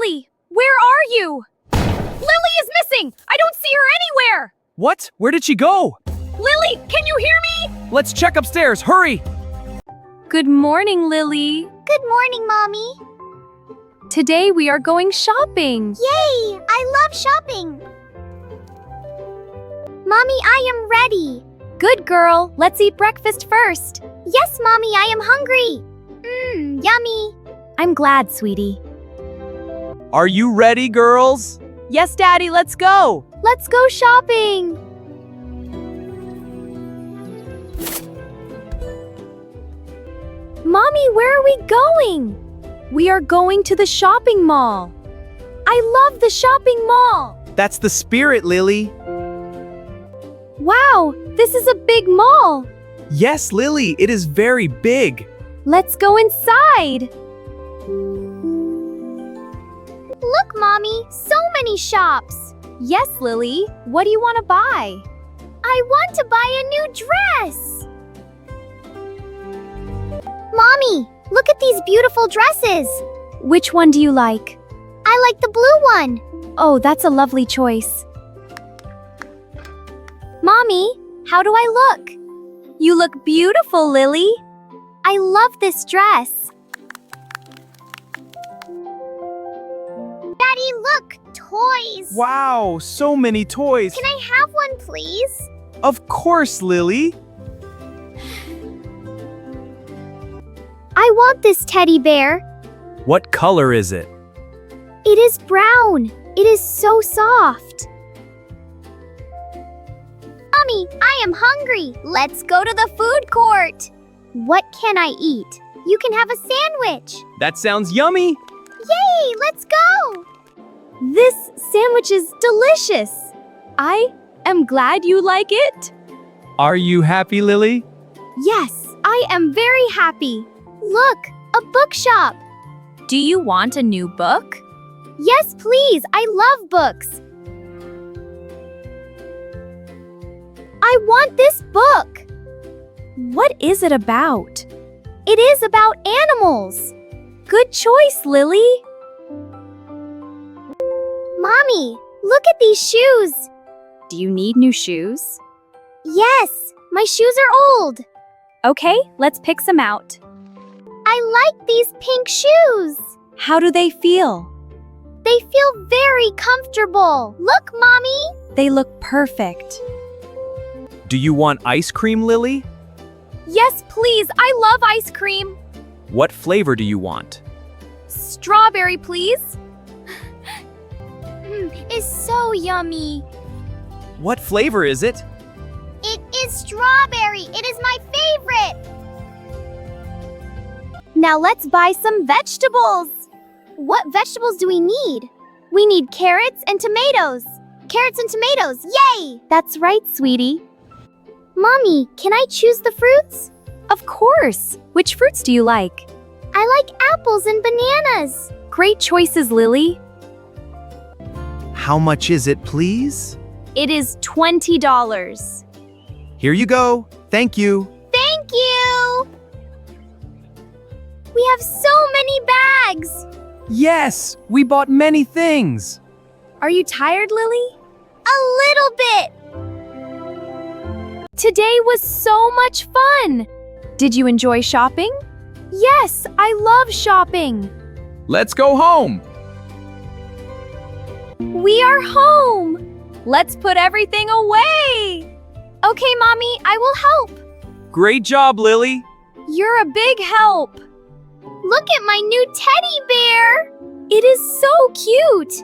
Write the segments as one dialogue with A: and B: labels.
A: Lily? Where are you? Lily is missing! I don't see her anywhere!
B: What? Where did she go?
A: Lily, can you hear me?
B: Let's check upstairs, hurry!
A: Good morning, Lily.
C: Good morning, Mommy.
A: Today we are going shopping.
C: Yay! I love shopping. Mommy, I am ready.
A: Good girl. Let's eat breakfast first.
C: Yes, Mommy, I am hungry. Yummy.
A: I'm glad, sweetie.
B: Are you ready, girls?
A: Yes, Daddy, let's go. Let's go shopping. Mommy, where are we going? We are going to the shopping mall. I love the shopping mall.
B: That's the spirit, Lily.
A: Wow, this is a big mall.
B: Yes, Lily, it is very big.
A: Let's go inside.
C: Look, Mommy, so many shops.
A: Yes, Lily. What do you want to buy?
C: I want to buy a new dress. Mommy, look at these beautiful dresses.
A: Which one do you like?
C: I like the blue one.
A: Oh, that's a lovely choice.
C: Mommy, how do I look?
A: You look beautiful, Lily.
C: I love this dress. Daddy, look, toys.
B: Wow, so many toys.
C: Can I have one, please?
B: Of course, Lily.
C: I want this teddy bear.
B: What color is it?
C: It is brown. It is so soft. Mommy, I am hungry. Let's go to the food court. What can I eat? You can have a sandwich.
B: That sounds yummy.
C: Yay, let's go.
A: This sandwich is delicious. I am glad you like it.
B: Are you happy, Lily?
A: Yes, I am very happy.
C: Look, a bookshop.
A: Do you want a new book?
C: Yes, please. I love books. I want this book.
A: What is it about?
C: It is about animals.
A: Good choice, Lily.
C: Mommy, look at these shoes.
A: Do you need new shoes?
C: Yes, my shoes are old.
A: Okay, let's pick some out.
C: I like these pink shoes.
A: How do they feel?
C: They feel very comfortable. Look, Mommy.
A: They look perfect.
B: Do you want ice cream, Lily?
A: Yes, please. I love ice cream.
B: What flavor do you want?
A: Strawberry, please.
C: It's so yummy.
B: What flavor is it?
C: It is strawberry. It is my favorite.
A: Now let's buy some vegetables.
C: What vegetables do we need? We need carrots and tomatoes. Carrots and tomatoes. Yay!
A: That's right, sweetie.
C: Mommy, can I choose the fruits?
A: Of course. Which fruits do you like?
C: I like apples and bananas.
A: Great choices, Lily.
B: How much is it, please?
A: It is $20.
B: Here you go. Thank you.
C: Thank you! We have so many bags.
B: Yes, we bought many things.
A: Are you tired, Lily?
C: A little bit.
A: Today was so much fun. Did you enjoy shopping? Yes, I love shopping.
B: Let's go home.
A: We are home. Let's put everything away. Okay, Mommy, I will help.
B: Great job, Lily.
A: You're a big help.
C: Look at my new teddy bear.
A: It is so cute.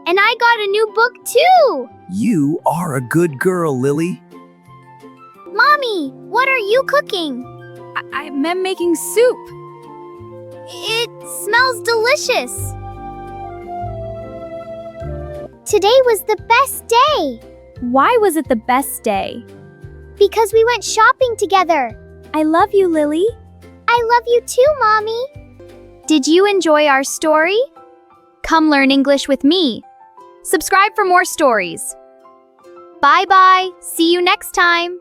C: And I got a new book too.
B: You are a good girl, Lily.
C: Mommy, what are you cooking?
A: I'm making soup.
C: It smells delicious. Today was the best day.
A: Why was it the best day?
C: Because we went shopping together.
A: I love you, Lily.
C: I love you too, Mommy.
A: Did you enjoy our story? Come learn English with me. Subscribe for more stories. Bye-bye. See you next time.